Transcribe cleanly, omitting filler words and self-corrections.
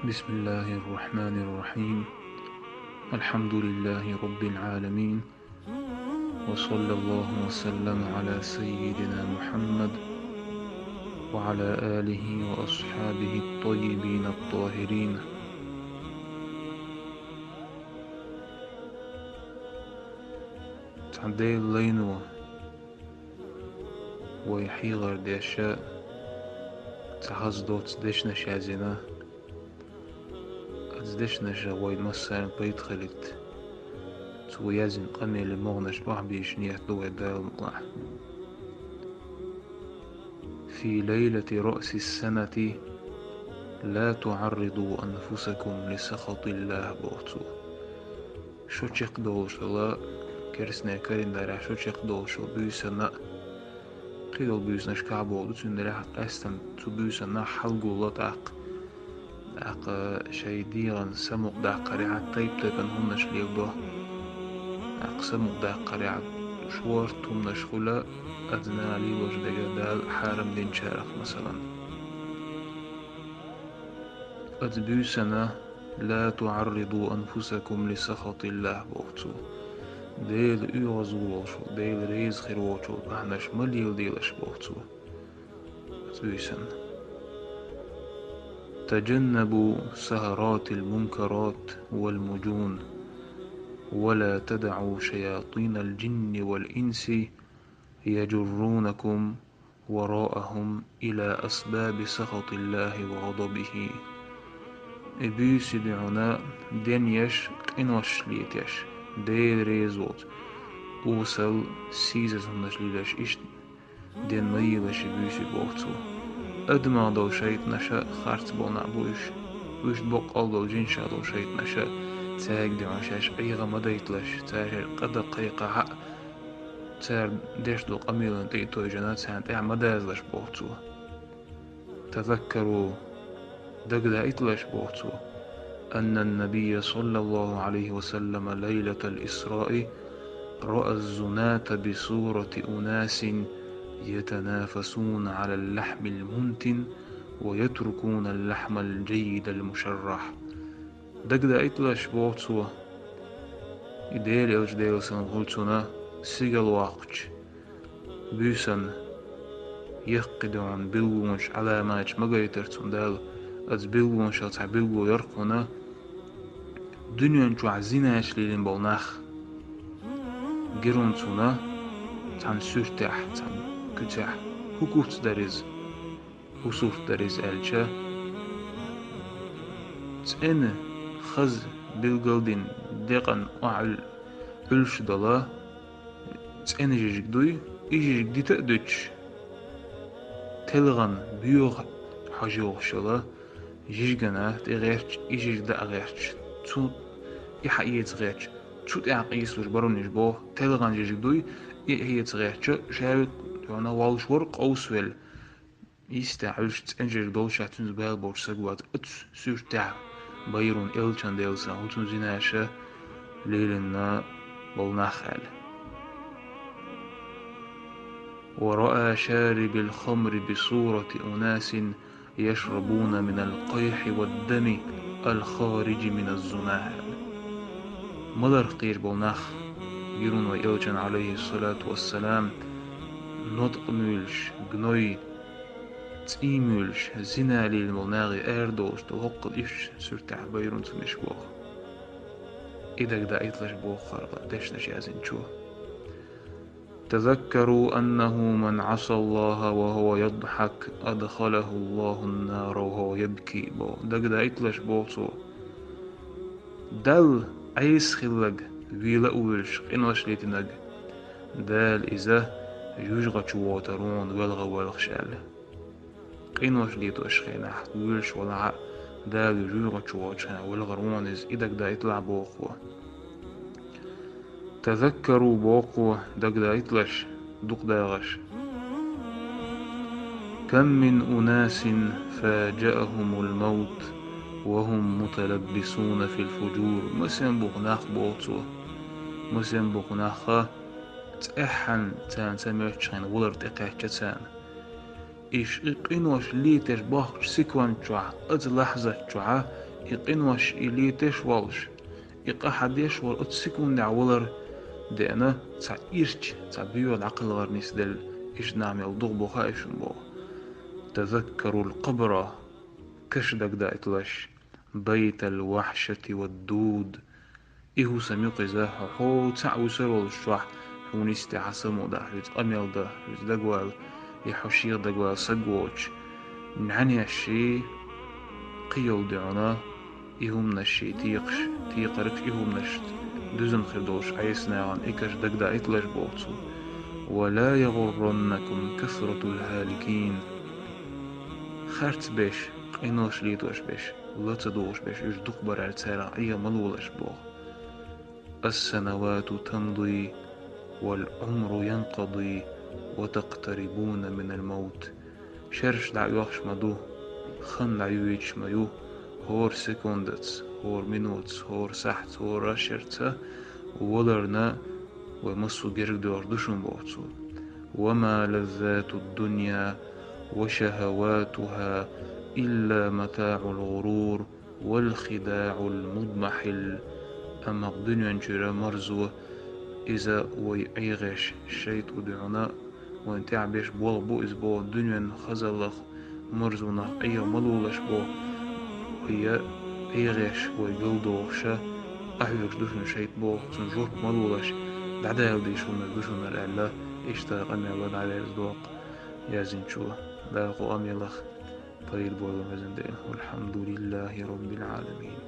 بسم الله الرحمن الرحيم. الحمد لله رب العالمين، وصلى الله وسلم على سيدنا محمد وعلى آله وأصحابه الطيبين الطاهرين. تعدي اللينو ويحيغر ديشاء تحزدوت دشنا شازنا أزدشنا شاوي مسان بيت خلت تويازن قمي لمغنش بيش نيات دو دال مقلع. في ليلة رأس السنة لا تعرضوا أنفسكم لسخط الله بوتو. شو تشيق دوش الله كرسنا كرين دارع شو تشيق دوش بيسنا قيل بيسنا شكعبو دوتون دارع قاستن تو بيسنا حلقو الله داق شي ديغن سمق داق قريعة طيب تبن همنش ليبه داق سمق داق قريعة شوار تومنش خلا أدنى لي وجدك دال حارم دين شارخ مثلا أدبيسنا لا تعرضوا أنفسكم لسخط الله بوتو ديل يوزولشو ديل ريز خيروتو بحنش مليل ديلش بوتو أدبيسن تجنبوا سهرات المنكرات والمجون ولا تدعوا شياطين الجن والإنس يجرونكم وراءهم إلى أسباب سخط الله وغضبه. إبيس دعنا دنيش قنوش ليتيش دير ريزوت أوسل سيزة نشليلش إشت دين ميلش بيسي بوتو أدما دو شيط نشا خارت بونا بوش بوق ألدو جنشا دو شيط نشا تاق دعشاش أيغا مديتلش تاجر قد قيقا حق تار ديش دو قميلن تيتو جنات سانت مدازلش بوتو. تذكروا دقدا إتلش بوتو أن النبي صلى الله عليه وسلم ليلة الإسراء رأى الزناة بصورة أناس يتنافسون على اللحم المنتن ويتركون اللحم الجيد المشرح. دقدا إتلش بوتو إديل أوج ديل سنغلتنا سيغل واقج بيسن يقدون بلونش على ماج مغيترتون دال از بلونش أتع بلو يرقونا دنيان جو عزيناش ليلين بولناخ جيرونتونا تان سورتاح تان كتاح حقوق داريز وصوف داريز ألشا تأن خز بالقلدين دقن وعل ألش دلا تأن جيجك دوي إيجيك دي تأدوش تلغن بيوغ حاجوغ شلا جيجنا تغيرش إيجيك دا أغيرش تو يحقيت غيرش شو تعقيس وش برونيش بوه تلغن جيجك دوي هي تغيرش شاوت وانا والش ورق أوسويل يستعلش تنجر دول شاتون زبال بوش سقوات اتس سورتاع بايرون إلشان ديلسا وتون زيناشا ليلنا بولناخال. ورأى شارب الخمر بصورة أناس يشربون من القيح والدم الخارج من الزناهل. مدر قير بولناخ يرون وإلجن عليه الصلاة والسلام نطق مولش جنوي تيمولش زنا للمناغي أردوش تلقل إيش سرتع بيرون سمش بوخ إذا دا إطلش بوخ خرق ديش نشازين شو. تذكروا أنه من عصى الله وهو يضحك أدخله الله النار وهو يبكي بو دا إطلش بوخ دل عيس خلق ويلا أولش قنوش ليتنق دال إذا يجغى شواترون والغا والخشال قنوش ليتوش خيناح ويلش ولا دال يجغى شواتشنا والغرونز إذا دا يطلع بوخو. تذكروا بوقو دا يطلش دوق داغش كم من أناس فاجأهم الموت وهم متلبسون في الفجور. مسين بغناخ بوتو مسين بغناخ تأحن تان سميرتشين ولر تقاكتان إيش إنوش ليتش باخش سيكوان جوع أد لحظة جوع إقنوش إليتش والش إق أحديش والأتسكون دعولر دأنا تسع إيرش تسع بيو العقل غرنيس دل إيش نعمل ضغبو خايش بو تذكروا القبر كشدك دا إتلش بيت الوحشة والدود إيهو سميق زاه حو تسع وسرول الشوح حونيستي حسمو دا حيث أميل دا حيث دقوال يحوشير دقوال سقوش نعني الشي قيل دعنا إيهم نشي تيقرك إيهم نشت دزن خردوش عيسنا عن إكش دقدا إتلش بوتسو ولا يغرنكم كثرة الهالكين خرت بيش قينوش ليتوش بيش لا تدوش بيش إش دقبر على تسارع إيا ملولش بوغ السنوات تمضي والعمر ينقضي وتقتربون من الموت شرش دعيوخش مدو خن دعيويش ميو هور سيكوندتس هور مينوتس هور ساحت هور راشرتا ولرنا ومسو جرق دور دشن بوتسو وما لذات الدنيا وشهواتها إلا متاع الغرور والخداع المضمحل أما الدنيا نجرى مرزو إذا ويعيغش الشيط ودعنا وانتع بيش بول بو إزبو الدنيا خزلخ مرزونا أي ملولش بو هي عيغش ويقلدوش أحيوش دوشن شيط بو سنجور ملولش دعدا يلديش ونردوشن الأعلى إشتاق أمي الله دعدا يزدوق يازين شو داقو أمي الله طيب بولو مزندين والحمد لله رب العالمين.